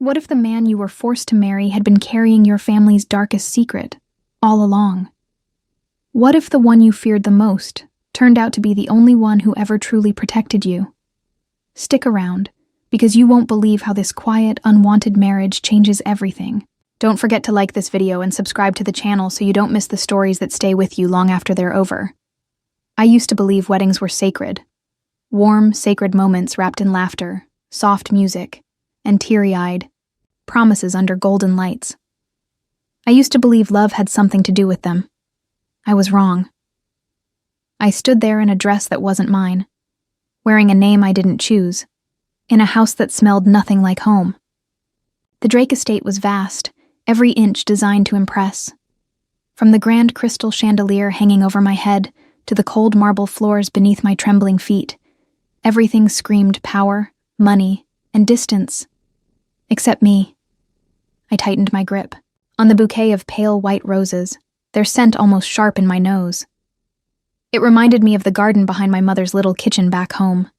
What if the man you were forced to marry had been carrying your family's darkest secret, all along? What if the one you feared the most turned out to be the only one who ever truly protected you? Stick around, because you won't believe how this quiet, unwanted marriage changes everything. Don't forget to like this video and subscribe to the channel so you don't miss the stories that stay with you long after they're over. I used to believe weddings were sacred. Warm, sacred moments wrapped in laughter, soft music, and teary-eyed promises under golden lights. I used to believe love had something to do with them. I was wrong. I stood there in a dress that wasn't mine, wearing a name I didn't choose, in a house that smelled nothing like home. The Drake estate was vast, every inch designed to impress. From the grand crystal chandelier hanging over my head to the cold marble floors beneath my trembling feet, everything screamed power, money, and distance. Except me. I tightened my grip on the bouquet of pale white roses, their scent almost sharp in my nose. It reminded me of the garden behind my mother's little kitchen back home,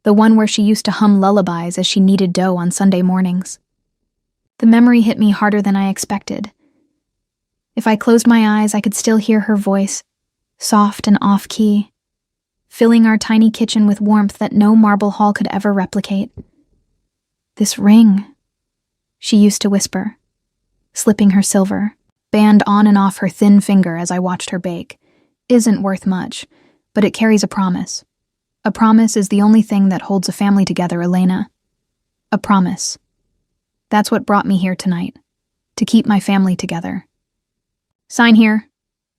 the one where she used to hum lullabies as she kneaded dough on Sunday mornings. The memory hit me harder than I expected. If I closed my eyes, I could still hear her voice, soft and off-key, filling our tiny kitchen with warmth that no marble hall could ever replicate. "This ring," she used to whisper, slipping her silver band on and off her thin finger as I watched her bake, "isn't worth much, but it carries a promise. A promise is the only thing that holds a family together, Elena. A promise. That's what brought me here tonight, to keep my family together." "Sign here,"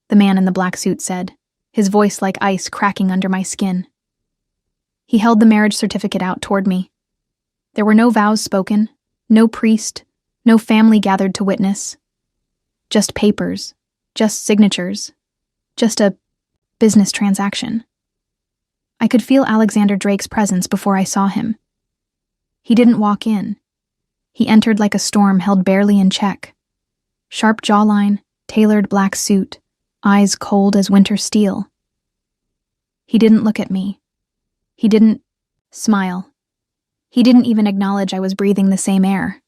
the man in the black suit said, his voice like ice cracking under my skin. He held the marriage certificate out toward me. There were no vows spoken, no priest, no family gathered to witness. Just papers, just signatures, just a business transaction. I could feel Alexander Drake's presence before I saw him. He didn't walk in. He entered like a storm held barely in check. Sharp jawline, tailored black suit, eyes cold as winter steel. He didn't look at me. He didn't smile. He didn't even acknowledge I was breathing the same air.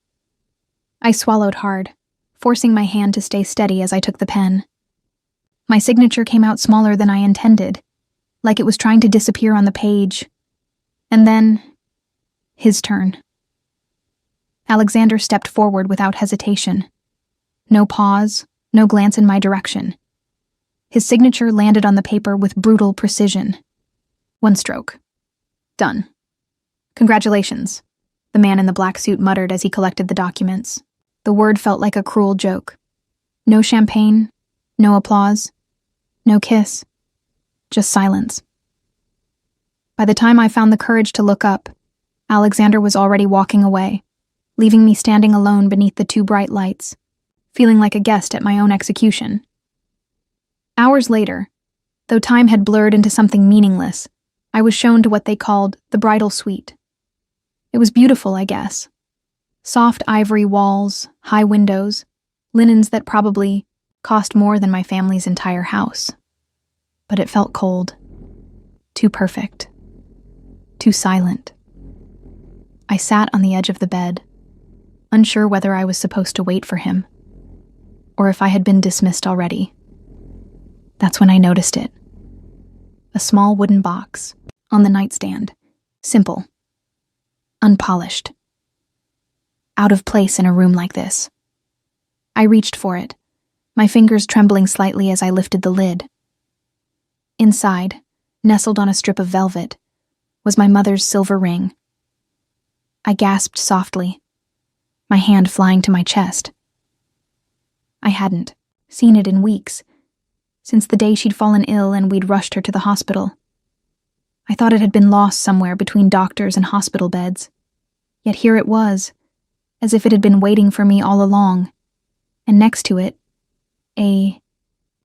I swallowed hard, forcing my hand to stay steady as I took the pen. My signature came out smaller than I intended, like it was trying to disappear on the page. And then, his turn. Alexander stepped forward without hesitation. No pause, no glance in my direction. His signature landed on the paper with brutal precision. One stroke. Done. "Congratulations," the man in the black suit muttered as he collected the documents. The word felt like a cruel joke. No champagne, no applause, no kiss, just silence. By the time I found the courage to look up, Alexander was already walking away, leaving me standing alone beneath the two bright lights, feeling like a guest at my own execution. Hours later, though time had blurred into something meaningless, I was shown to what they called the bridal suite. It was beautiful, I guess. Soft ivory walls, high windows, linens that probably cost more than my family's entire house. But it felt cold. Too perfect. Too silent. I sat on the edge of the bed, unsure whether I was supposed to wait for him, or if I had been dismissed already. That's when I noticed it. A small wooden box on the nightstand. Simple. Unpolished. Out of place in a room like this. I reached for it, my fingers trembling slightly as I lifted the lid. Inside, nestled on a strip of velvet, was my mother's silver ring. I gasped softly, my hand flying to my chest. I hadn't seen it in weeks, since the day she'd fallen ill and we'd rushed her to the hospital. I thought it had been lost somewhere between doctors and hospital beds. Yet here it was, as if it had been waiting for me all along, and next to it, a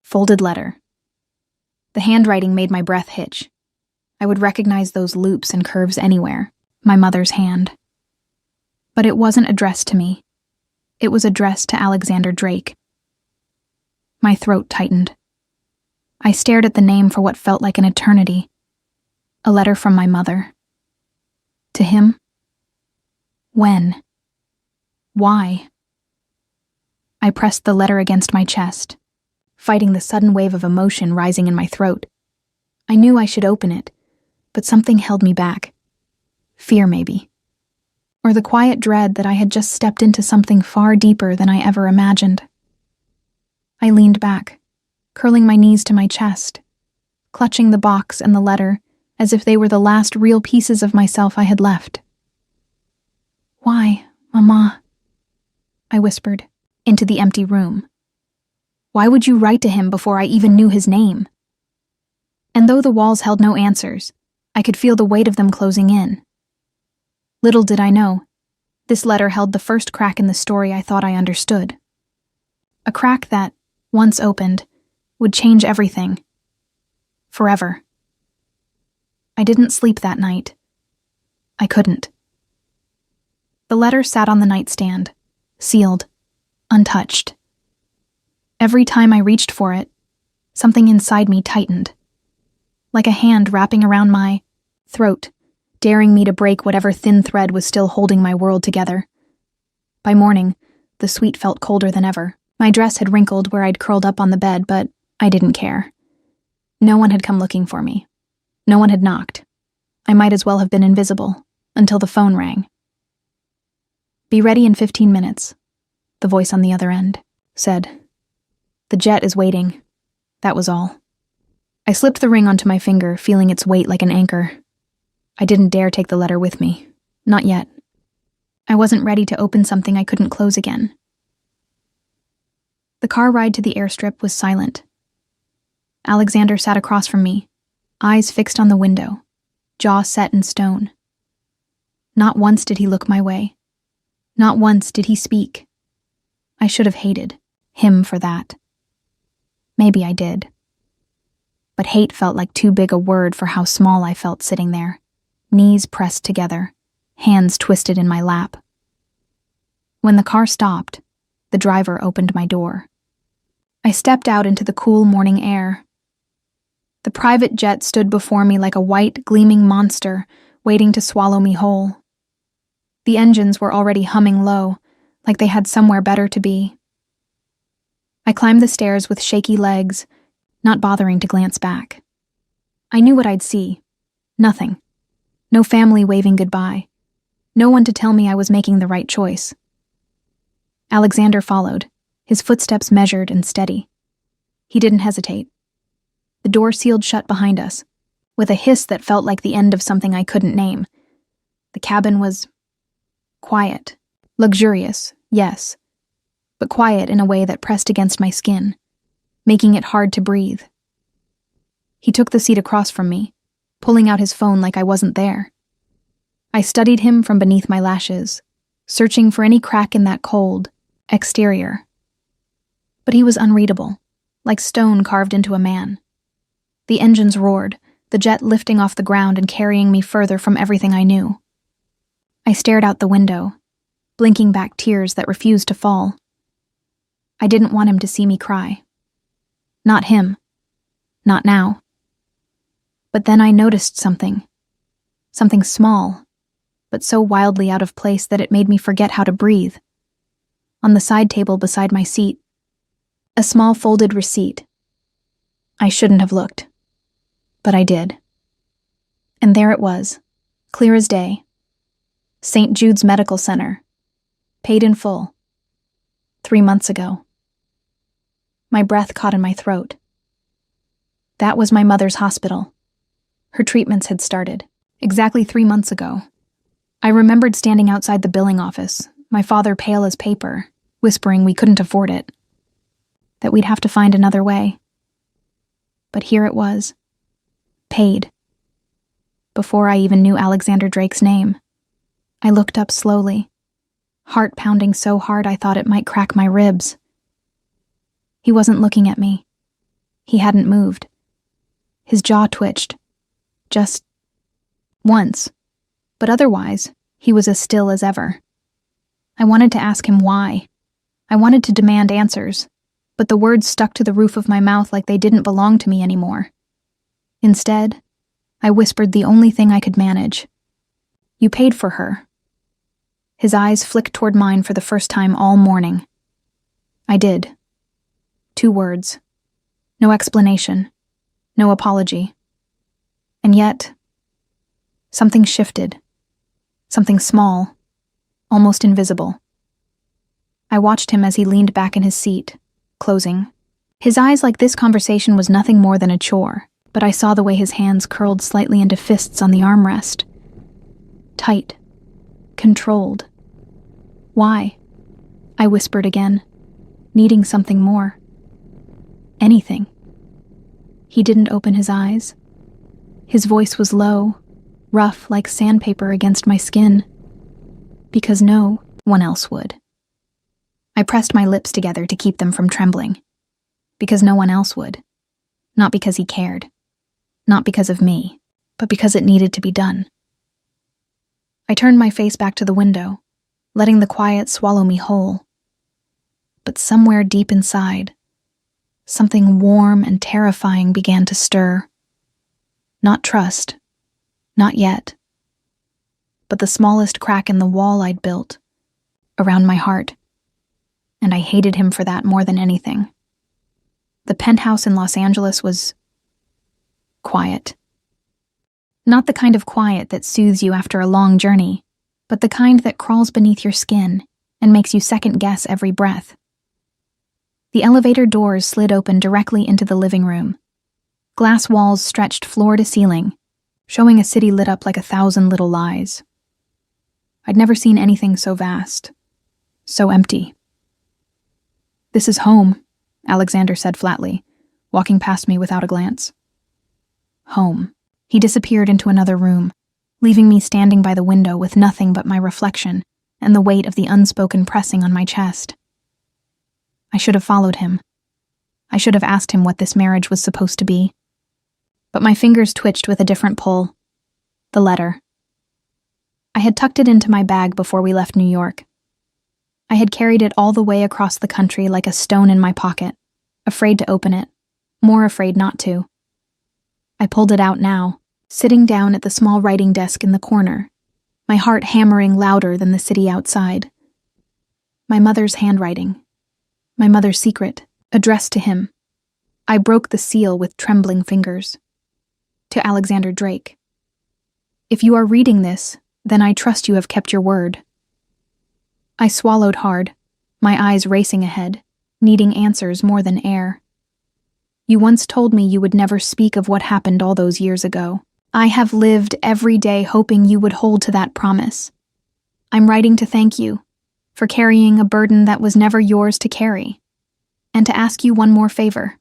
folded letter. The handwriting made my breath hitch. I would recognize those loops and curves anywhere, my mother's hand. But it wasn't addressed to me. It was addressed to Alexander Drake. My throat tightened. I stared at the name for what felt like an eternity. A letter from my mother. To him? When? Why? I pressed the letter against my chest, fighting the sudden wave of emotion rising in my throat. I knew I should open it, but something held me back. Fear, maybe. Or the quiet dread that I had just stepped into something far deeper than I ever imagined. I leaned back, curling my knees to my chest, clutching the box and the letter as if they were the last real pieces of myself I had left. "Why, Mama?" I whispered into the empty room. Why would you write to him before I even knew his name? And though the walls held no answers, I could feel the weight of them closing in. Little did I know, this letter held the first crack in the story I thought I understood. A crack that, once opened, would change everything. Forever. I didn't sleep that night. I couldn't. The letter sat on the nightstand, sealed, untouched. Every time I reached for it, something inside me tightened, like a hand wrapping around my throat, daring me to break whatever thin thread was still holding my world together. By morning, the suite felt colder than ever. My dress had wrinkled where I'd curled up on the bed, but I didn't care. No one had come looking for me. No one had knocked. I might as well have been invisible, until the phone rang. "Be ready in 15 minutes, the voice on the other end said. "The jet is waiting." That was all. I slipped the ring onto my finger, feeling its weight like an anchor. I didn't dare take the letter with me. Not yet. I wasn't ready to open something I couldn't close again. The car ride to the airstrip was silent. Alexander sat across from me, eyes fixed on the window, jaw set in stone. Not once did he look my way. Not once did he speak. I should have hated him for that. Maybe I did. But hate felt like too big a word for how small I felt sitting there, knees pressed together, hands twisted in my lap. When the car stopped, the driver opened my door. I stepped out into the cool morning air. The private jet stood before me like a white, gleaming monster, waiting to swallow me whole. The engines were already humming low, like they had somewhere better to be. I climbed the stairs with shaky legs, not bothering to glance back. I knew what I'd see. Nothing. No family waving goodbye. No one to tell me I was making the right choice. Alexander followed, his footsteps measured and steady. He didn't hesitate. The door sealed shut behind us, with a hiss that felt like the end of something I couldn't name. The cabin was quiet, luxurious, yes, but quiet in a way that pressed against my skin, making it hard to breathe. He took the seat across from me, pulling out his phone like I wasn't there. I studied him from beneath my lashes, searching for any crack in that cold exterior. But he was unreadable, like stone carved into a man. The engines roared, the jet lifting off the ground and carrying me further from everything I knew. I stared out the window, blinking back tears that refused to fall. I didn't want him to see me cry. Not him. Not now. But then I noticed something. Something small, but so wildly out of place that it made me forget how to breathe. On the side table beside my seat, a small folded receipt. I shouldn't have looked, but I did. And there it was, clear as day. St. Jude's Medical Center, paid in full. 3 months ago. My breath caught in my throat. That was my mother's hospital. Her treatments had started, exactly 3 months ago. I remembered standing outside the billing office, my father pale as paper, whispering we couldn't afford it, that we'd have to find another way. But here it was, paid. Before I even knew Alexander Drake's name, I looked up slowly, heart pounding so hard I thought it might crack my ribs. He wasn't looking at me. He hadn't moved. His jaw twitched. Just once. But otherwise, he was as still as ever. I wanted to ask him why. I wanted to demand answers, but the words stuck to the roof of my mouth like they didn't belong to me anymore. Instead, I whispered the only thing I could manage. "You paid for her." His eyes flicked toward mine for the first time all morning. I did. 2 words. No explanation. No apology. And yet, something shifted. Something small, almost invisible. I watched him as he leaned back in his seat, closing. His eyes like this conversation was nothing more than a chore, but I saw the way his hands curled slightly into fists on the armrest. Tight. Controlled. Why? I whispered again, needing something more. Anything. He didn't open his eyes. His voice was low, rough like sandpaper against my skin. Because no one else would. I pressed my lips together to keep them from trembling. Because no one else would. Not because he cared. Not because of me, but because it needed to be done. I turned my face back to the window, letting the quiet swallow me whole. But somewhere deep inside, something warm and terrifying began to stir. Not trust. Not yet. But the smallest crack in the wall I'd built, around my heart. And I hated him for that more than anything. The penthouse in Los Angeles was quiet. Not the kind of quiet that soothes you after a long journey, but the kind that crawls beneath your skin and makes you second-guess every breath. The elevator doors slid open directly into the living room. Glass walls stretched floor to ceiling, showing a city lit up like 1,000 little lies. I'd never seen anything so vast, so empty. "This is home," Alexander said flatly, walking past me without a glance. Home. He disappeared into another room, leaving me standing by the window with nothing but my reflection and the weight of the unspoken pressing on my chest. I should have followed him. I should have asked him what this marriage was supposed to be. But my fingers twitched with a different pull. The letter. I had tucked it into my bag before we left New York. I had carried it all the way across the country like a stone in my pocket, afraid to open it, more afraid not to. I pulled it out now, sitting down at the small writing desk in the corner, my heart hammering louder than the city outside. My mother's handwriting. My mother's secret, addressed to him. I broke the seal with trembling fingers. To Alexander Drake. "If you are reading this, then I trust you have kept your word." I swallowed hard, my eyes racing ahead, needing answers more than air. "You once told me you would never speak of what happened all those years ago. I have lived every day hoping you would hold to that promise. I'm writing to thank you for carrying a burden that was never yours to carry, and to ask you one more favor."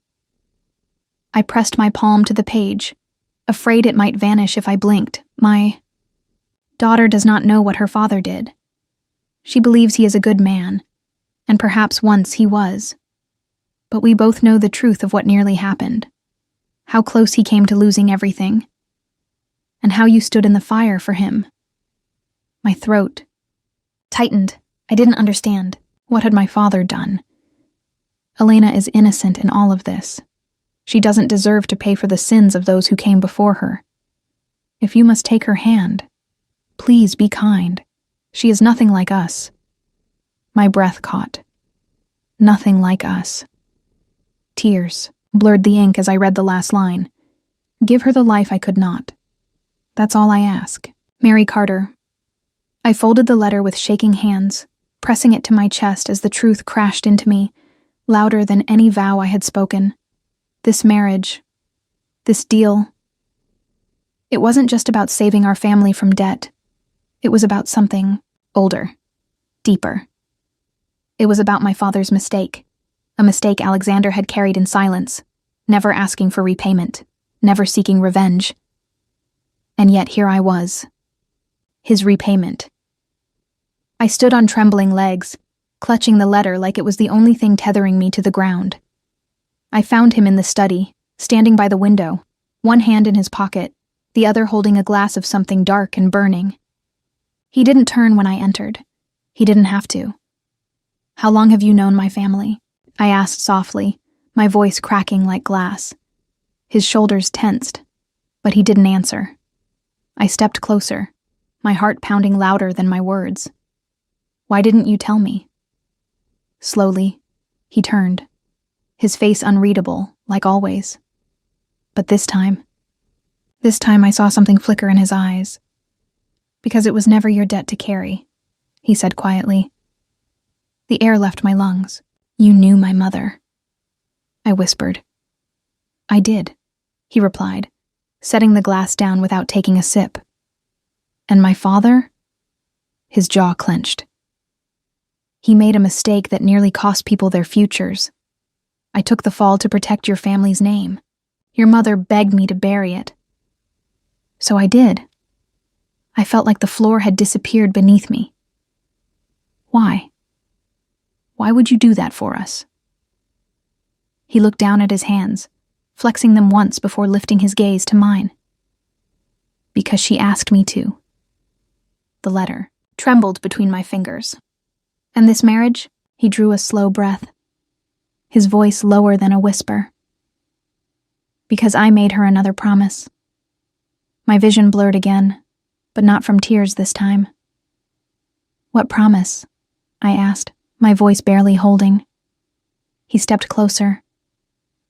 I pressed my palm to the page, afraid it might vanish if I blinked. "My daughter does not know what her father did. She believes he is a good man, and perhaps once he was. But we both know the truth of what nearly happened, how close he came to losing everything, and how you stood in the fire for him." My throat tightened. I didn't understand. What had my father done? Elena is innocent in all of this. She doesn't deserve to pay for the sins of those who came before her. If you must take her hand, please be kind. She is nothing like us. My breath caught. Nothing like us. Tears blurred the ink as I read the last line. Give her the life I could not. That's all I ask. Mary Carter. I folded the letter with shaking hands, pressing it to my chest as the truth crashed into me, louder than any vow I had spoken. This marriage, this deal, it wasn't just about saving our family from debt. It was about something older, deeper. It was about my father's mistake, a mistake Alexander had carried in silence, never asking for repayment, never seeking revenge. And yet here I was, his repayment. I stood on trembling legs, clutching the letter like it was the only thing tethering me to the ground. I found him in the study, standing by the window, one hand in his pocket, the other holding a glass of something dark and burning. He didn't turn when I entered. He didn't have to. "How long have you known my family?" I asked softly, my voice cracking like glass. His shoulders tensed, but he didn't answer. I stepped closer, my heart pounding louder than my words. Why didn't you tell me?" Slowly, he turned, his face unreadable, like always. But this time I saw something flicker in his eyes. "Because it was never your debt to carry," he said quietly. The air left my lungs. "You knew my mother," I whispered. "I did," he replied, setting the glass down without taking a sip. "And my father?" His jaw clenched. "He made a mistake that nearly cost people their futures. I took the fall to protect your family's name. Your mother begged me to bury it. So I did. I felt like the floor had disappeared beneath me. Why? Why would you do that for us?" He looked down at his hands, flexing them once before lifting his gaze to mine. "Because she asked me to." The letter trembled between my fingers. "And this marriage?" He drew a slow breath, his voice lower than a whisper. "Because I made her another promise." My vision blurred again, but not from tears this time. "What promise?" I asked, my voice barely holding. He stepped closer,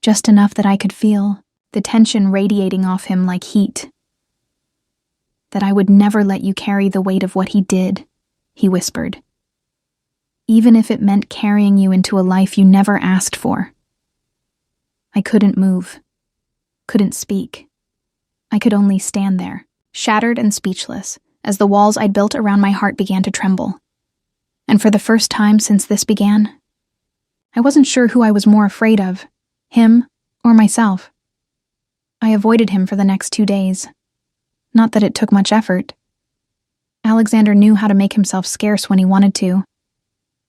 just enough that I could feel the tension radiating off him like heat. "That I would never let you carry the weight of what he did," he whispered. "Even if it meant carrying you into a life you never asked for." I couldn't move, couldn't speak. I could only stand there, shattered and speechless, as the walls I'd built around my heart began to tremble. And for the first time since this began, I wasn't sure who I was more afraid of, him or myself. I avoided him for the next 2 days. Not that it took much effort. Alexander knew how to make himself scarce when he wanted to.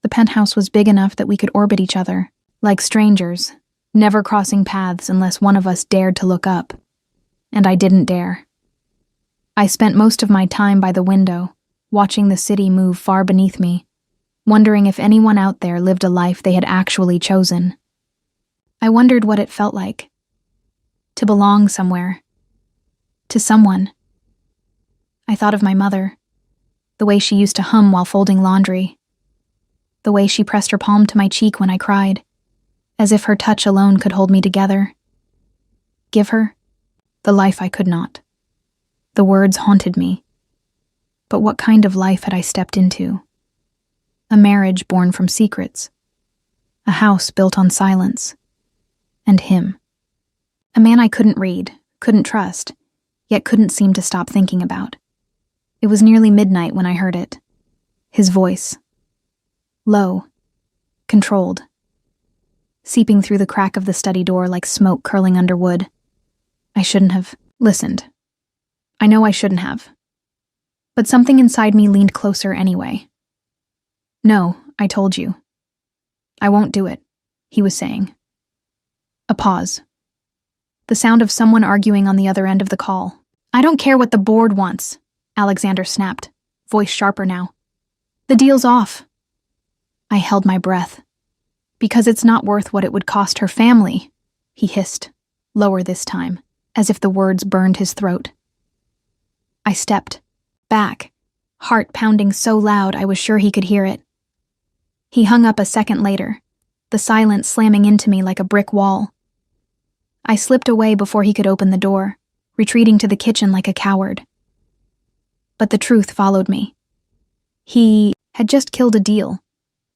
The penthouse was big enough that we could orbit each other, like strangers, never crossing paths unless one of us dared to look up. And I didn't dare. I spent most of my time by the window, watching the city move far beneath me, wondering if anyone out there lived a life they had actually chosen. I wondered what it felt like. To belong somewhere. To someone. I thought of my mother, the way she used to hum while folding laundry, the way she pressed her palm to my cheek when I cried, as if her touch alone could hold me together. Give her the life I could not. The words haunted me. But what kind of life had I stepped into? A marriage born from secrets. A house built on silence. And him. A man I couldn't read, couldn't trust, yet couldn't seem to stop thinking about. It was nearly midnight when I heard it. His voice. Low. Controlled. Seeping through the crack of the study door like smoke curling under wood. I shouldn't have listened. I know I shouldn't have. But something inside me leaned closer anyway. "No, I told you. I won't do it," he was saying. A pause. The sound of someone arguing on the other end of the call. "I don't care what the board wants," Alexander snapped, voice sharper now. "The deal's off." I held my breath. "Because it's not worth what it would cost her family," he hissed, lower this time, as if the words burned his throat. I stepped back, heart pounding so loud I was sure he could hear it. He hung up a second later, the silence slamming into me like a brick wall. I slipped away before he could open the door, retreating to the kitchen like a coward. But the truth followed me. He had just killed a deal,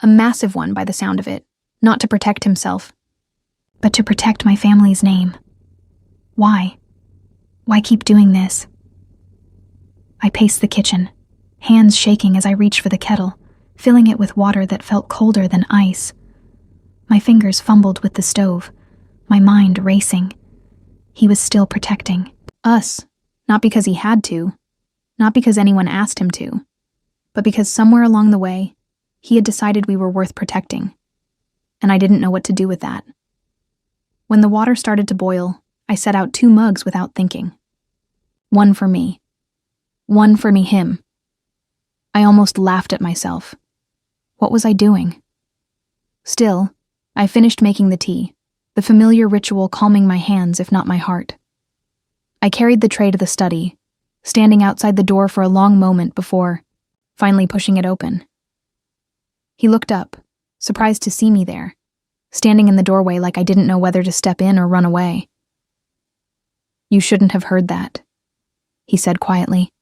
a massive one by the sound of it, not to protect himself, but to protect my family's name. Why? Why keep doing this? I paced the kitchen, hands shaking as I reached for the kettle, filling it with water that felt colder than ice. My fingers fumbled with the stove, my mind racing. He was still protecting us, not because he had to, not because anyone asked him to, but because somewhere along the way, he had decided we were worth protecting, and I didn't know what to do with that. When the water started to boil, I set out 2 mugs without thinking. One for me. One for him. I almost laughed at myself. What was I doing? Still, I finished making the tea, the familiar ritual calming my hands if not my heart. I carried the tray to the study, standing outside the door for a long moment before finally pushing it open. He looked up, surprised to see me there, standing in the doorway like I didn't know whether to step in or run away. "You shouldn't have heard that," he said quietly.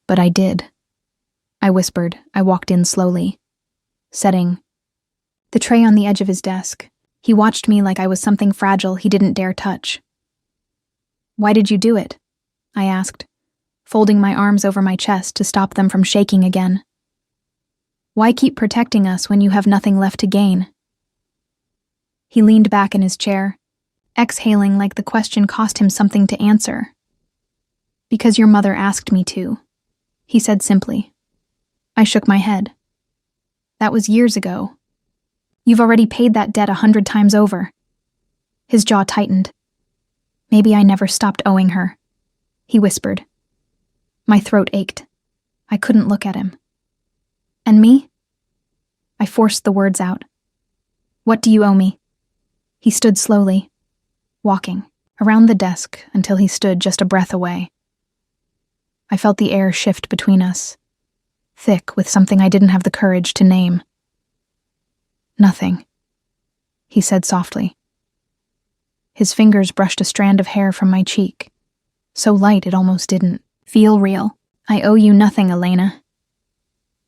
"But I did." I whispered. I walked in slowly, setting the tray on the edge of his desk. He watched me like I was something fragile he didn't dare touch. "Why did you do it?" I asked, folding my arms over my chest to stop them from shaking again. "Why keep protecting us when you have nothing left to gain?" He leaned back in his chair, exhaling like the question cost him something to answer. "Because your mother asked me to," he said simply. I shook my head. "That was years ago. You've already paid that debt 100 times over." His jaw tightened. "Maybe I never stopped owing her," he whispered. My throat ached. I couldn't look at him. "And me?" I forced the words out. "What do you owe me?" He stood slowly, walking around the desk until he stood just a breath away. I felt the air shift between us, thick with something I didn't have the courage to name. "Nothing," he said softly. His fingers brushed a strand of hair from my cheek, so light it almost didn't feel real. "I owe you nothing, Elena."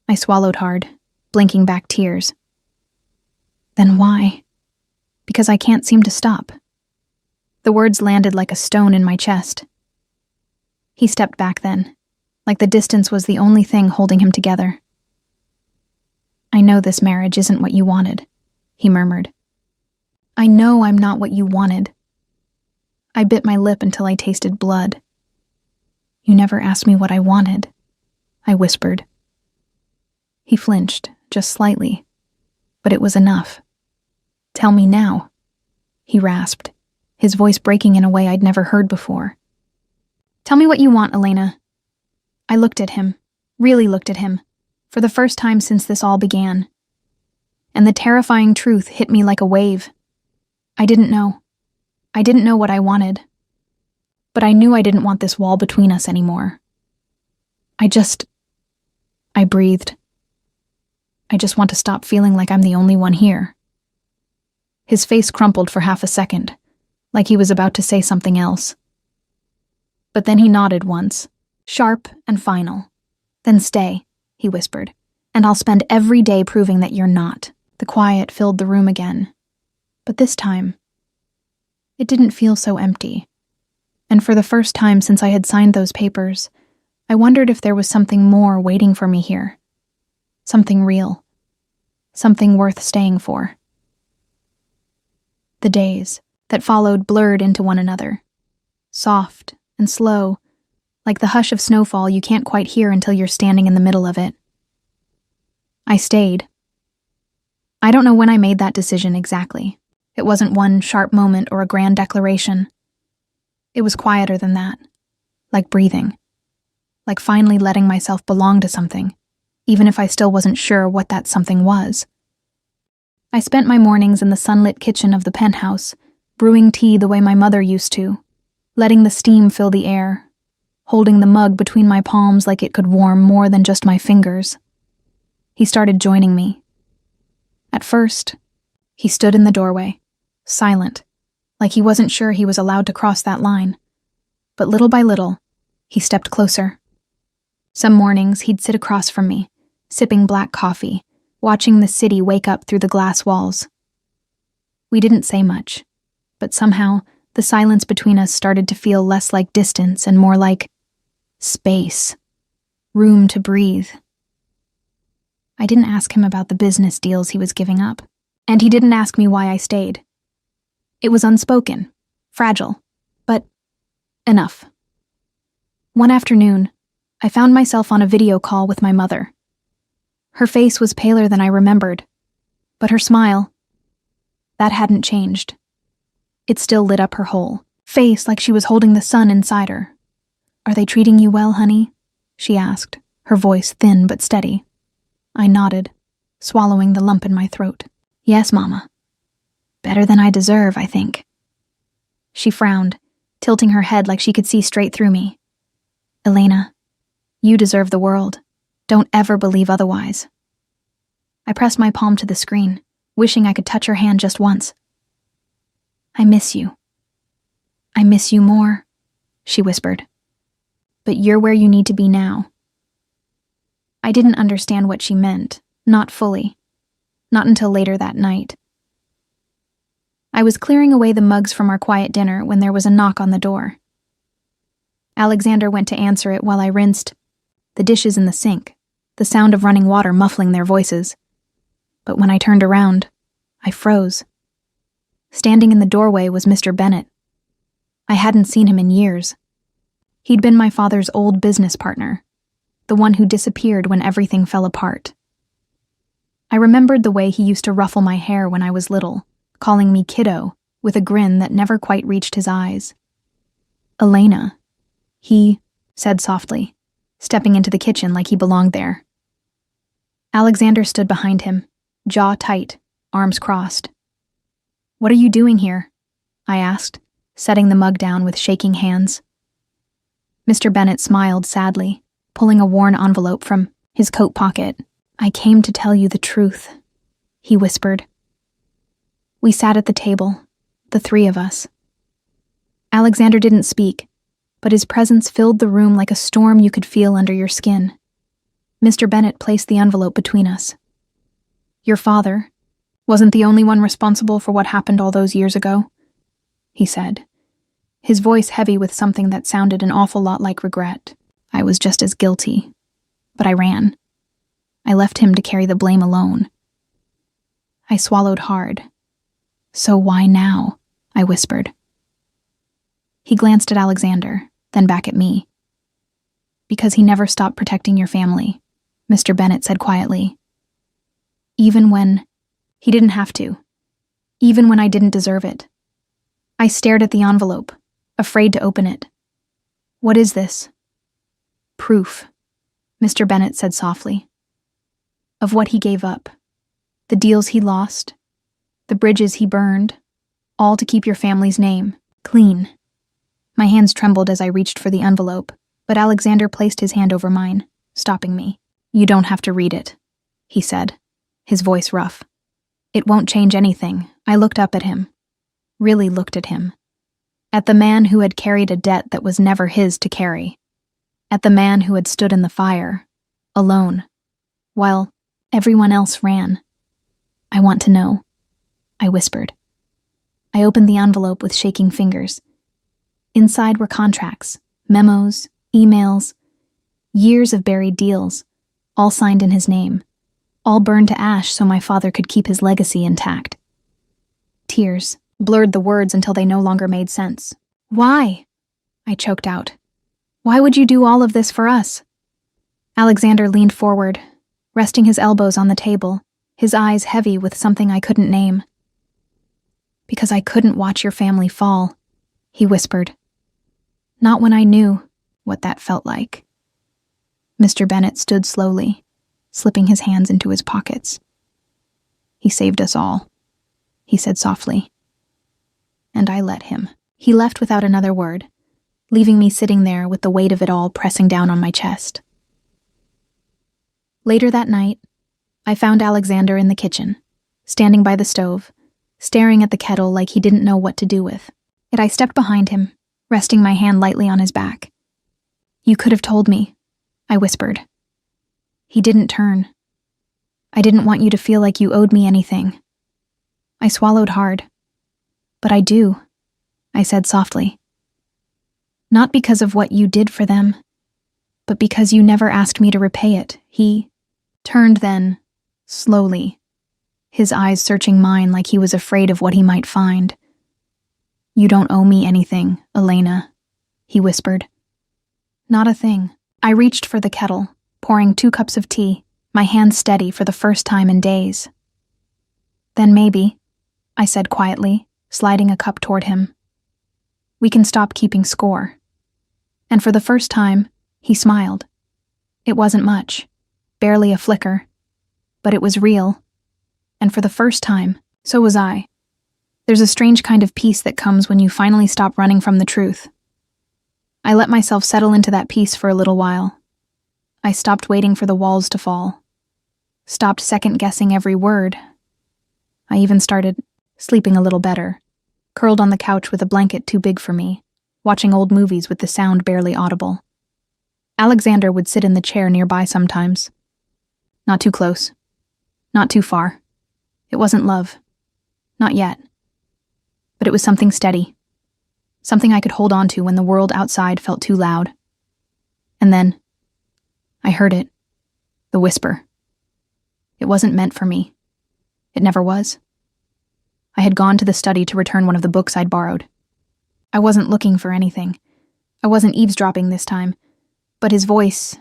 I swallowed hard, blinking back tears. "Then why?" "Because I can't seem to stop." The words landed like a stone in my chest. He stepped back then, like the distance was the only thing holding him together. "I know this marriage isn't what you wanted," he murmured. "I know I'm not what you wanted." I bit my lip until I tasted blood. "You never asked me what I wanted," I whispered. He flinched, just slightly, but it was enough. "Tell me now," he rasped, his voice breaking in a way I'd never heard before. "Tell me what you want, Elena." I looked at him, really looked at him, for the first time since this all began. And the terrifying truth hit me like a wave. I didn't know. I didn't know what I wanted. But I knew I didn't want this wall between us anymore. I breathed. "I just want to stop feeling like I'm the only one here." His face crumpled for half a second, like he was about to say something else. But then he nodded once, sharp and final. "Then stay," he whispered, "and I'll spend every day proving that you're not." The quiet filled the room again. But this time, it didn't feel so empty. And for the first time since I had signed those papers, I wondered if there was something more waiting for me here. Something real. Something worth staying for. The days that followed blurred into one another, soft and slow, like the hush of snowfall you can't quite hear until you're standing in the middle of it. I stayed. I don't know when I made that decision exactly. It wasn't one sharp moment or a grand declaration. It was quieter than that, like breathing, like finally letting myself belong to something, even if I still wasn't sure what that something was. I spent my mornings in the sunlit kitchen of the penthouse, brewing tea the way my mother used to, letting the steam fill the air, holding the mug between my palms like it could warm more than just my fingers. He started joining me. At first, he stood in the doorway, silent, like he wasn't sure he was allowed to cross that line. But little by little, he stepped closer. Some mornings, he'd sit across from me, sipping black coffee, watching the city wake up through the glass walls. We didn't say much, but somehow the silence between us started to feel less like distance and more like space, room to breathe. I didn't ask him about the business deals he was giving up, and he didn't ask me why I stayed. It was unspoken, fragile, but enough. One afternoon, I found myself on a video call with my mother. Her face was paler than I remembered, but her smile, that hadn't changed. It still lit up her whole face like she was holding the sun inside her. "Are they treating you well, honey?" she asked, her voice thin but steady. I nodded, swallowing the lump in my throat. "Yes, Mama. Better than I deserve, I think." She frowned, tilting her head like she could see straight through me. "Elena, you deserve the world. Don't ever believe otherwise." I pressed my palm to the screen, wishing I could touch her hand just once. I miss you. I miss you more, she whispered. But you're where you need to be now. I didn't understand what she meant, not fully. Not until later that night. I was clearing away the mugs from our quiet dinner when there was a knock on the door. Alexander went to answer it while I rinsed the dishes in the sink, the sound of running water muffling their voices. But when I turned around, I froze. Standing in the doorway was Mr. Bennett. I hadn't seen him in years. He'd been my father's old business partner, the one who disappeared when everything fell apart. I remembered the way he used to ruffle my hair when I was little, calling me kiddo, with a grin that never quite reached his eyes. Elena, he said softly, stepping into the kitchen like he belonged there. Alexander stood behind him, jaw tight, arms crossed. What are you doing here? I asked, setting the mug down with shaking hands. Mr. Bennett smiled sadly, pulling a worn envelope from his coat pocket. I came to tell you the truth, he whispered. We sat at the table, the three of us. Alexander didn't speak, but his presence filled the room like a storm you could feel under your skin. Mr. Bennett placed the envelope between us. Your father wasn't the only one responsible for what happened all those years ago, he said, his voice heavy with something that sounded an awful lot like regret. I was just as guilty, but I ran. I left him to carry the blame alone. I swallowed hard. So why now? I whispered. He glanced at Alexander, then back at me. Because he never stopped protecting your family, Mr. Bennett said quietly. Even when he didn't have to. Even when I didn't deserve it. I stared at the envelope, afraid to open it. What is this? Proof, Mr. Bennett said softly. Of what he gave up. The deals he lost. The bridges he burned. All to keep your family's name clean. My hands trembled as I reached for the envelope, but Alexander placed his hand over mine, stopping me. You don't have to read it, he said, his voice rough. It won't change anything. I looked up at him. Really looked at him. At the man who had carried a debt that was never his to carry. At the man who had stood in the fire, alone, while everyone else ran. I want to know, I whispered. I opened the envelope with shaking fingers. Inside were contracts, memos, emails, years of buried deals, all signed in his name, all burned to ash so my father could keep his legacy intact. Tears blurred the words until they no longer made sense. Why? I choked out. Why would you do all of this for us? Alexander leaned forward, resting his elbows on the table, his eyes heavy with something I couldn't name. Because I couldn't watch your family fall, he whispered. Not when I knew what that felt like. Mr. Bennett stood slowly, slipping his hands into his pockets. He saved us all, he said softly. And I let him. He left without another word, leaving me sitting there with the weight of it all pressing down on my chest. Later that night, I found Alexander in the kitchen, standing by the stove, staring at the kettle like he didn't know what to do with. Yet I stepped behind him, resting my hand lightly on his back. You could have told me, I whispered. He didn't turn. I didn't want you to feel like you owed me anything. I swallowed hard. But I do, I said softly. Not because of what you did for them, but because you never asked me to repay it. He turned then, slowly, his eyes searching mine like he was afraid of what he might find. You don't owe me anything, Elena, he whispered. Not a thing. I reached for the kettle, pouring 2 cups of tea, my hand steady for the first time in days. Then maybe, I said quietly, sliding a cup toward him. We can stop keeping score. And for the first time, he smiled. It wasn't much, barely a flicker, but it was real. And for the first time, so was I. There's a strange kind of peace that comes when you finally stop running from the truth. I let myself settle into that peace for a little while. I stopped waiting for the walls to fall. stopped second-guessing every word. I even started sleeping a little better, curled on the couch with a blanket too big for me, watching old movies with the sound barely audible. Alexander would sit in the chair nearby sometimes. Not too close. Not too far. It wasn't love. Not yet. But it was something steady. Something I could hold on to when the world outside felt too loud. And then, I heard it. The whisper. It wasn't meant for me. It never was. I had gone to the study to return one of the books I'd borrowed. I wasn't looking for anything. I wasn't eavesdropping this time. But his voice,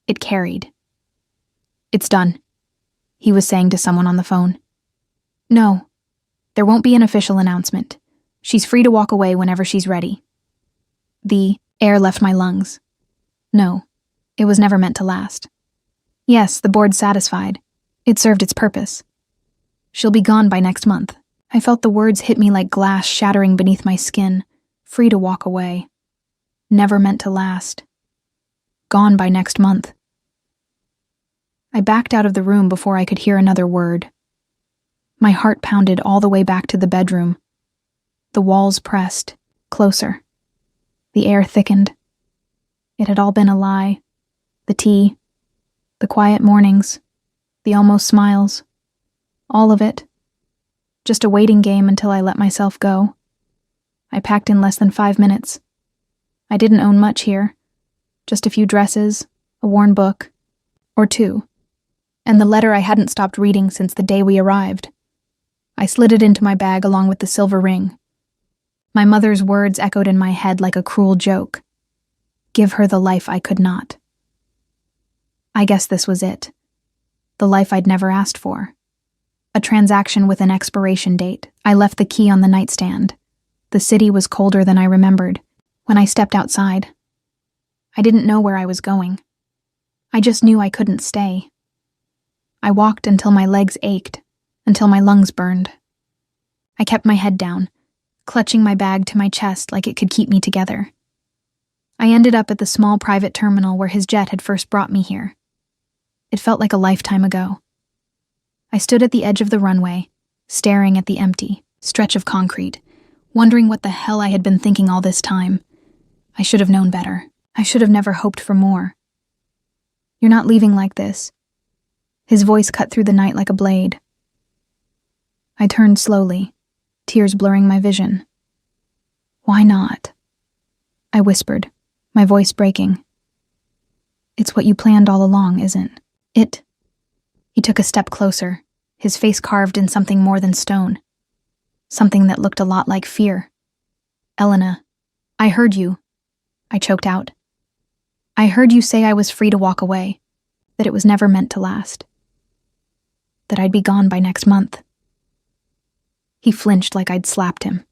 it carried. "It's done," he was saying to someone on the phone. "No, there won't be an official announcement. She's free to walk away whenever she's ready." The air left my lungs. No, it was never meant to last. Yes, the board's satisfied. It served its purpose. She'll be gone by next month. I felt the words hit me like glass shattering beneath my skin. Free to walk away. Never meant to last. Gone by next month. I backed out of the room before I could hear another word. My heart pounded all the way back to the bedroom. The walls pressed, closer. The air thickened. It had all been a lie. The tea, the quiet mornings, the almost smiles. All of it. Just a waiting game until I let myself go. I packed in less than 5 minutes. I didn't own much here. Just a few dresses, a worn book, or 2, and the letter I hadn't stopped reading since the day we arrived. I slid it into my bag along with the silver ring. My mother's words echoed in my head like a cruel joke. Give her the life I could not. I guess this was it. The life I'd never asked for. A transaction with an expiration date. I left the key on the nightstand. The city was colder than I remembered. When I stepped outside, I didn't know where I was going. I just knew I couldn't stay. I walked until my legs ached, until my lungs burned. I kept my head down, clutching my bag to my chest like it could keep me together. I ended up at the small private terminal where his jet had first brought me here. It felt like a lifetime ago. I stood at the edge of the runway, staring at the empty stretch of concrete, wondering what the hell I had been thinking all this time. I should have known better. I should have never hoped for more. You're not leaving like this. His voice cut through the night like a blade. I turned slowly, tears blurring my vision. Why not? I whispered, my voice breaking. It's what you planned all along, isn't it? He took a step closer, his face carved in something more than stone. Something that looked a lot like fear. Elena, I heard you. I choked out. I heard you say I was free to walk away, that it was never meant to last. That I'd be gone by next month. He flinched like I'd slapped him.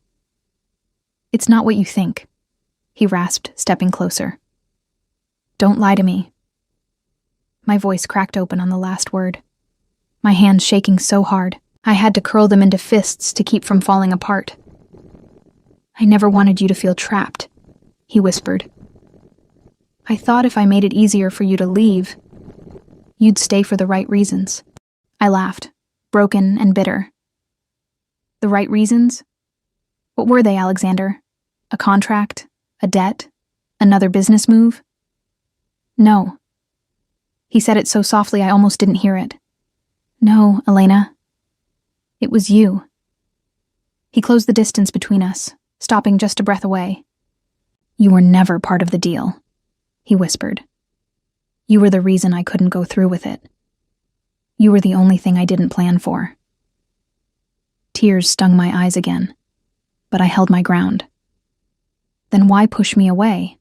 It's not what you think, he rasped, stepping closer. Don't lie to me. My voice cracked open on the last word. My hands shaking so hard, I had to curl them into fists to keep from falling apart. I never wanted you to feel trapped, he whispered. I thought if I made it easier for you to leave, you'd stay for the right reasons. I laughed, broken and bitter. The right reasons? What were they, Alexander? A contract? A debt? Another business move? No. He said it so softly I almost didn't hear it. No, Elena. It was you. He closed the distance between us, stopping just a breath away. You were never part of the deal, he whispered. You were the reason I couldn't go through with it. You were the only thing I didn't plan for. Tears stung my eyes again, but I held my ground. Then why push me away?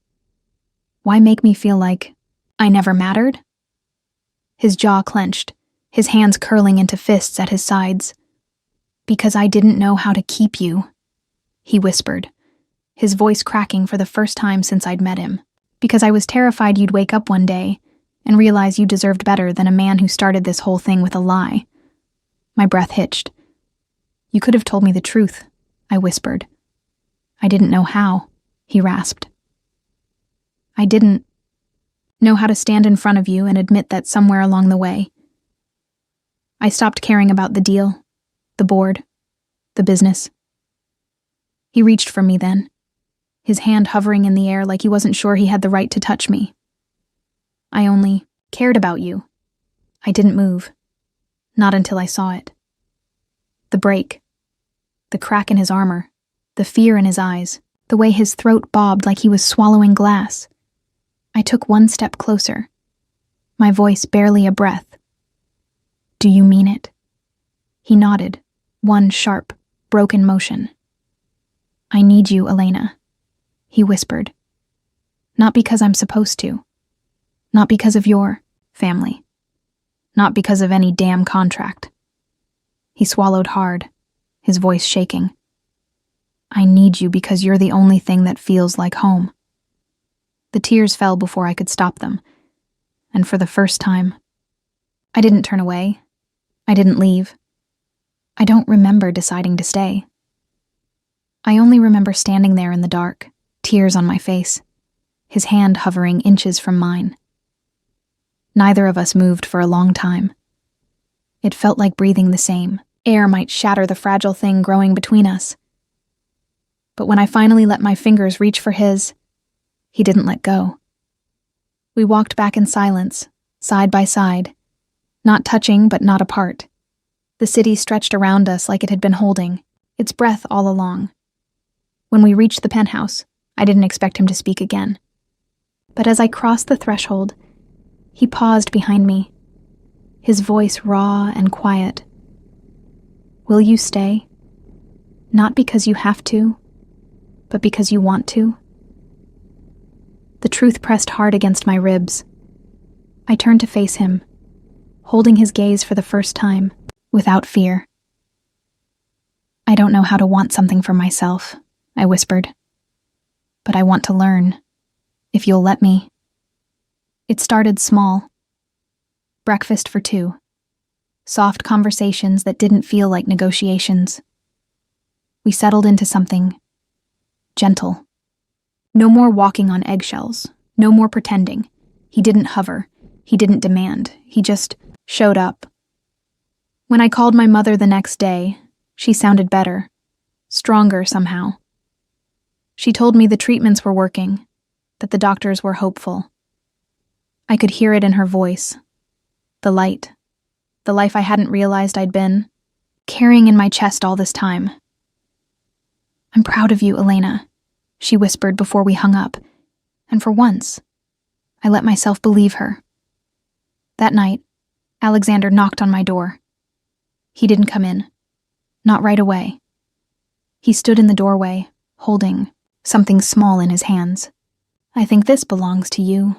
Why make me feel like I never mattered? His jaw clenched, his hands curling into fists at his sides. Because I didn't know how to keep you, he whispered, his voice cracking for the first time since I'd met him. Because I was terrified you'd wake up one day and realize you deserved better than a man who started this whole thing with a lie. My breath hitched. You could have told me the truth, I whispered. I didn't know how, he rasped. I didn't know how to stand in front of you and admit that somewhere along the way, I stopped caring about the deal, the board, the business. He reached for me then, his hand hovering in the air like he wasn't sure he had the right to touch me. I only cared about you. I didn't move. Not until I saw it. The break. The crack in his armor. The fear in his eyes. The way his throat bobbed like he was swallowing glass. I took one step closer. My voice barely a breath. Do you mean it? He nodded, one sharp, broken motion. I need you, Elena, he whispered. Not because I'm supposed to. Not because of your family. Not because of any damn contract. He swallowed hard, his voice shaking. I need you because you're the only thing that feels like home. The tears fell before I could stop them, and for the first time, I didn't turn away. I didn't leave. I don't remember deciding to stay. I only remember standing there in the dark, tears on my face, his hand hovering inches from mine. Neither of us moved for a long time. It felt like breathing the same. Air might shatter the fragile thing growing between us. But when I finally let my fingers reach for his, he didn't let go. We walked back in silence, side by side, not touching but not apart. The city stretched around us like it had been holding, its breath all along. When we reached the penthouse, I didn't expect him to speak again. But as I crossed the threshold, he paused behind me, his voice raw and quiet. Will you stay? Not because you have to, but because you want to? The truth pressed hard against my ribs. I turned to face him, holding his gaze for the first time, without fear. I don't know how to want something for myself, I whispered. But I want to learn, if you'll let me. It started small. Breakfast for two. Soft conversations that didn't feel like negotiations. We settled into something gentle. No more walking on eggshells. No more pretending. He didn't hover. He didn't demand. He just showed up. When I called my mother the next day, she sounded better. Stronger somehow. She told me the treatments were working, that the doctors were hopeful. I could hear it in her voice. The light. The life I hadn't realized I'd been carrying in my chest all this time. I'm proud of you, Elena, she whispered before we hung up, and for once, I let myself believe her. That night, Alexander knocked on my door. He didn't come in. Not right away. He stood in the doorway, holding something small in his hands. I think this belongs to you,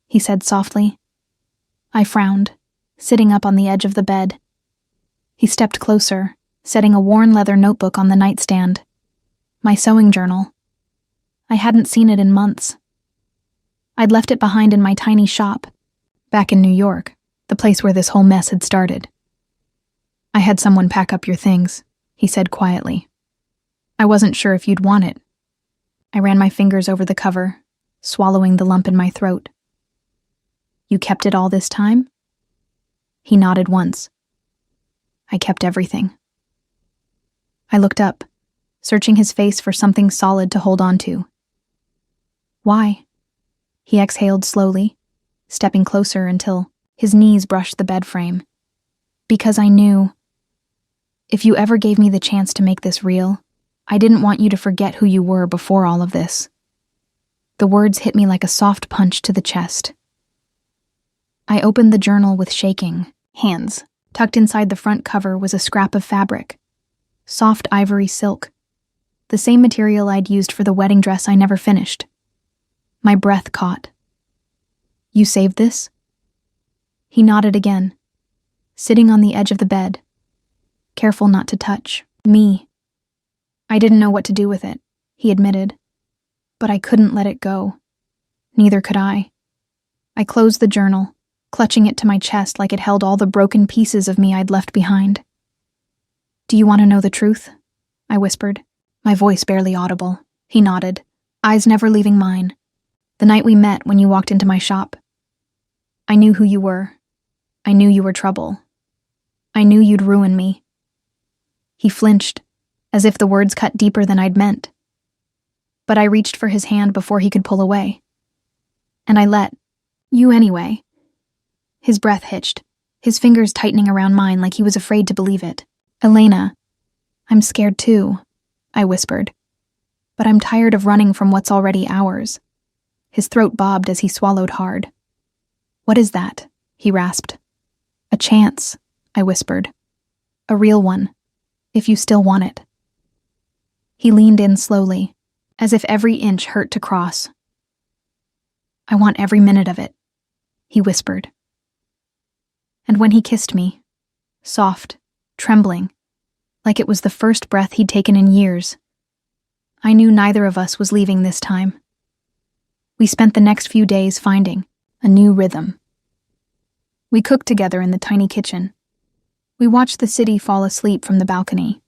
he said softly. I frowned, sitting up on the edge of the bed. He stepped closer, setting a worn leather notebook on the nightstand. My sewing journal. I hadn't seen it in months. I'd left it behind in my tiny shop, back in New York, the place where this whole mess had started. I had someone pack up your things, he said quietly. I wasn't sure if you'd want it. I ran my fingers over the cover, swallowing the lump in my throat. You kept it all this time? He nodded once. I kept everything. I looked up, searching his face for something solid to hold on to. Why? He exhaled slowly, stepping closer until his knees brushed the bed frame. Because I knew, if you ever gave me the chance to make this real, I didn't want you to forget who you were before all of this. The words hit me like a soft punch to the chest. I opened the journal with shaking hands. Tucked inside the front cover was a scrap of fabric. Soft ivory silk. The same material I'd used for the wedding dress I never finished. My breath caught. You saved this? He nodded again, sitting on the edge of the bed, careful not to touch me. I didn't know what to do with it, he admitted, but I couldn't let it go. Neither could I. I closed the journal, clutching it to my chest like it held all the broken pieces of me I'd left behind. Do you want to know the truth? I whispered, my voice barely audible. He nodded, eyes never leaving mine. The night we met when you walked into my shop. I knew who you were. I knew you were trouble. I knew you'd ruin me." He flinched, as if the words cut deeper than I'd meant. But I reached for his hand before he could pull away. "And I let you anyway." His breath hitched, his fingers tightening around mine like he was afraid to believe it. "Elena, I'm scared too," I whispered. "But I'm tired of running from what's already ours." His throat bobbed as he swallowed hard. "What is that?" he rasped. "A chance," I whispered. "A real one, if you still want it." He leaned in slowly, as if every inch hurt to cross. "I want every minute of it," he whispered. And when he kissed me, soft, trembling, like it was the first breath he'd taken in years, I knew neither of us was leaving this time. We spent the next few days finding a new rhythm. We cooked together in the tiny kitchen. We watched the city fall asleep from the balcony.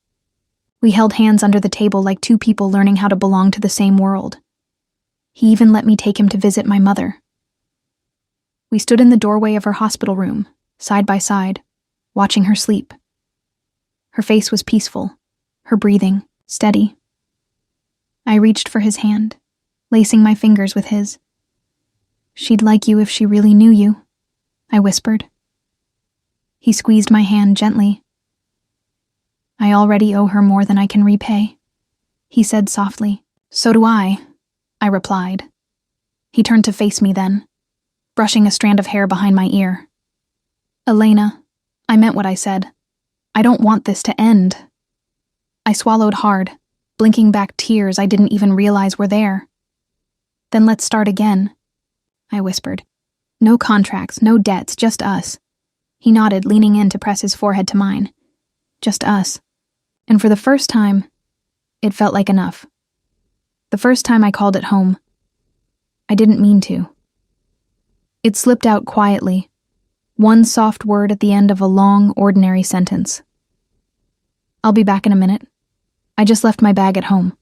We held hands under the table like two people learning how to belong to the same world. He even let me take him to visit my mother. We stood in the doorway of her hospital room, side by side, watching her sleep. Her face was peaceful, her breathing steady. I reached for his hand, lacing my fingers with his. "She'd like you if she really knew you," I whispered. He squeezed my hand gently. "I already owe her more than I can repay," he said softly. "So do I replied. He turned to face me then, brushing a strand of hair behind my ear. "Elena, I meant what I said. I don't want this to end." I swallowed hard, blinking back tears I didn't even realize were there. "Then let's start again," I whispered. "No contracts, no debts, just us." He nodded, leaning in to press his forehead to mine. Just us. And for the first time, it felt like enough. The first time I called it home. I didn't mean to. It slipped out quietly, one soft word at the end of a long, ordinary sentence. "I'll be back in a minute. I just left my bag at home."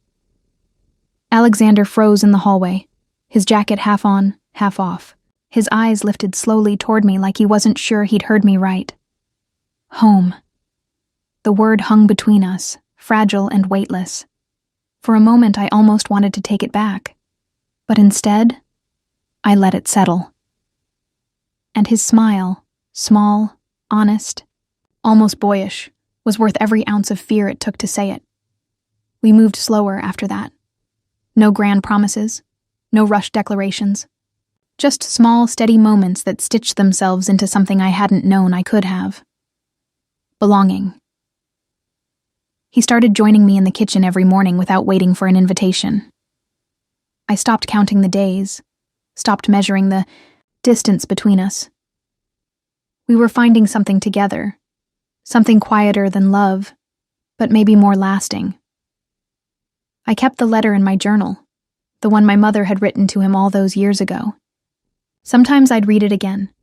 Alexander froze in the hallway, his jacket half on, half off. His eyes lifted slowly toward me like he wasn't sure he'd heard me right. Home. The word hung between us, fragile and weightless. For a moment I almost wanted to take it back, but instead, I let it settle. And his smile, small, honest, almost boyish, was worth every ounce of fear it took to say it. We moved slower after that. No grand promises, no rushed declarations. Just small, steady moments that stitched themselves into something I hadn't known I could have. Belonging. He started joining me in the kitchen every morning without waiting for an invitation. I stopped counting the days, stopped measuring the distance between us. We were finding something together, something quieter than love, but maybe more lasting. I kept the letter in my journal, the one my mother had written to him all those years ago. Sometimes I'd read it again,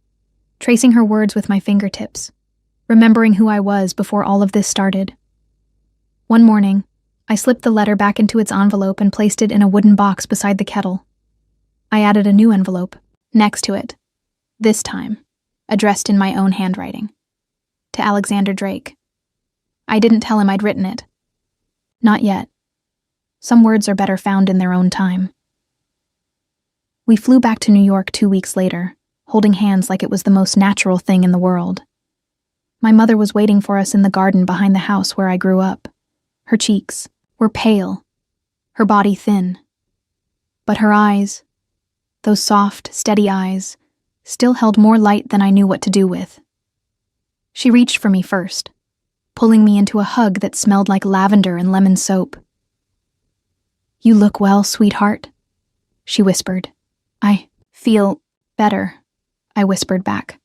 tracing her words with my fingertips, remembering who I was before all of this started. One morning, I slipped the letter back into its envelope and placed it in a wooden box beside the kettle. I added a new envelope, next to it, this time, addressed in my own handwriting. To Alexander Drake. I didn't tell him I'd written it. Not yet. Some words are better found in their own time. We flew back to New York 2 weeks later, holding hands like it was the most natural thing in the world. My mother was waiting for us in the garden behind the house where I grew up. Her cheeks were pale, her body thin. But her eyes, those soft, steady eyes, still held more light than I knew what to do with. She reached for me first, pulling me into a hug that smelled like lavender and lemon soap. "You look well, sweetheart," she whispered. "I feel better," I whispered back.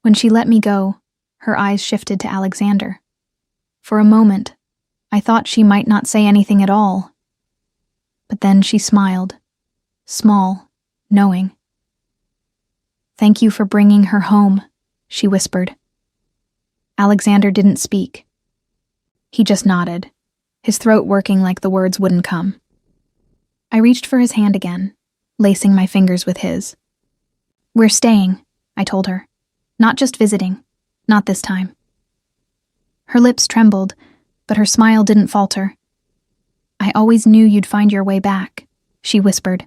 When she let me go, her eyes shifted to Alexander. For a moment, I thought she might not say anything at all. But then she smiled, small, knowing. "Thank you for bringing her home," she whispered. Alexander didn't speak. He just nodded, his throat working like the words wouldn't come. I reached for his hand again, lacing my fingers with his. "We're staying," I told her. "Not just visiting. Not this time. Her lips trembled, but her smile didn't falter. "I always knew you'd find your way back," she whispered.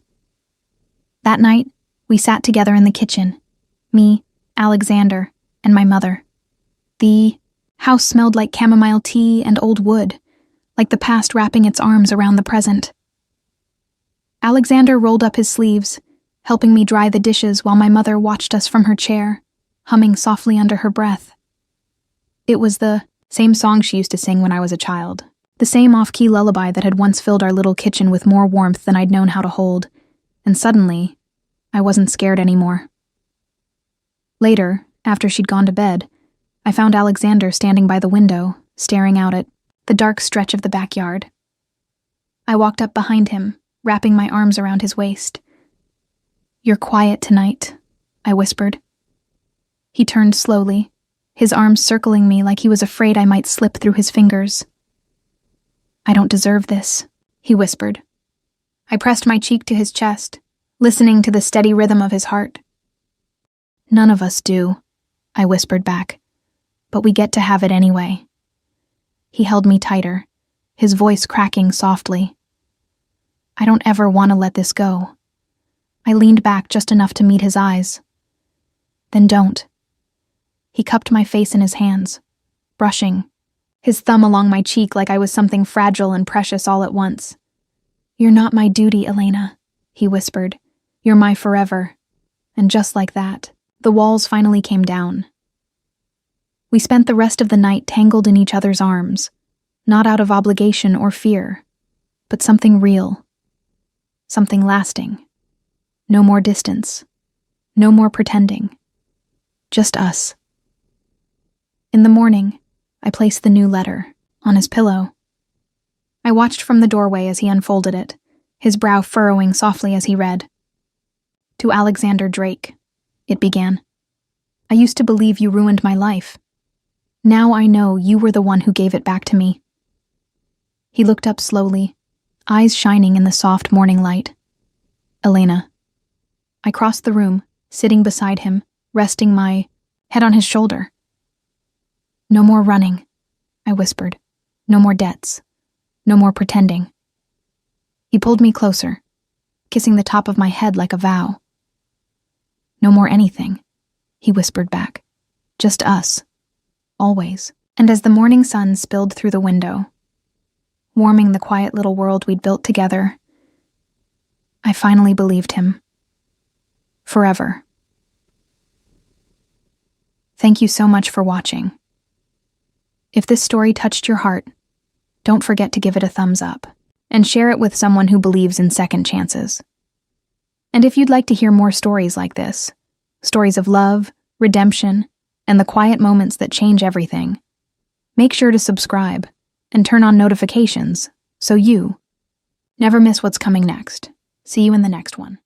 That night, we sat together in the kitchen, me, Alexander, and my mother. The house smelled like chamomile tea and old wood, like the past wrapping its arms around the present. Alexander rolled up his sleeves, helping me dry the dishes while my mother watched us from her chair, humming softly under her breath. It was the same song she used to sing when I was a child, the same off-key lullaby that had once filled our little kitchen with more warmth than I'd known how to hold, and suddenly, I wasn't scared anymore. Later, after she'd gone to bed, I found Alexander standing by the window, staring out at the dark stretch of the backyard. I walked up behind him, wrapping my arms around his waist. "You're quiet tonight," I whispered. He turned slowly, his arms circling me like he was afraid I might slip through his fingers. "I don't deserve this," he whispered. I pressed my cheek to his chest, listening to the steady rhythm of his heart. "None of us do," I whispered back, "but we get to have it anyway." He held me tighter, his voice cracking softly. "I don't ever want to let this go." I leaned back just enough to meet his eyes. "Then don't." He cupped my face in his hands, brushing, his thumb along my cheek like I was something fragile and precious all at once. "You're not my duty, Elena," he whispered. "You're my forever." And just like that, the walls finally came down. We spent the rest of the night tangled in each other's arms, not out of obligation or fear, but something real, something lasting. No more distance, no more pretending, just us. In the morning, I placed the new letter on his pillow. I watched from the doorway as he unfolded it, his brow furrowing softly as he read. "To Alexander Drake," it began. "I used to believe you ruined my life. Now I know you were the one who gave it back to me." He looked up slowly, eyes shining in the soft morning light. "Elena." I crossed the room, sitting beside him, resting my head on his shoulder. "No more running," I whispered. "No more debts. No more pretending." He pulled me closer, kissing the top of my head like a vow. "No more anything," he whispered back. "Just us. Always." And as the morning sun spilled through the window, warming the quiet little world we'd built together, I finally believed him. Forever. Thank you so much for watching. If this story touched your heart, don't forget to give it a thumbs up and share it with someone who believes in second chances. And if you'd like to hear more stories like this, stories of love, redemption, and the quiet moments that change everything, make sure to subscribe and turn on notifications so you never miss what's coming next. See you in the next one.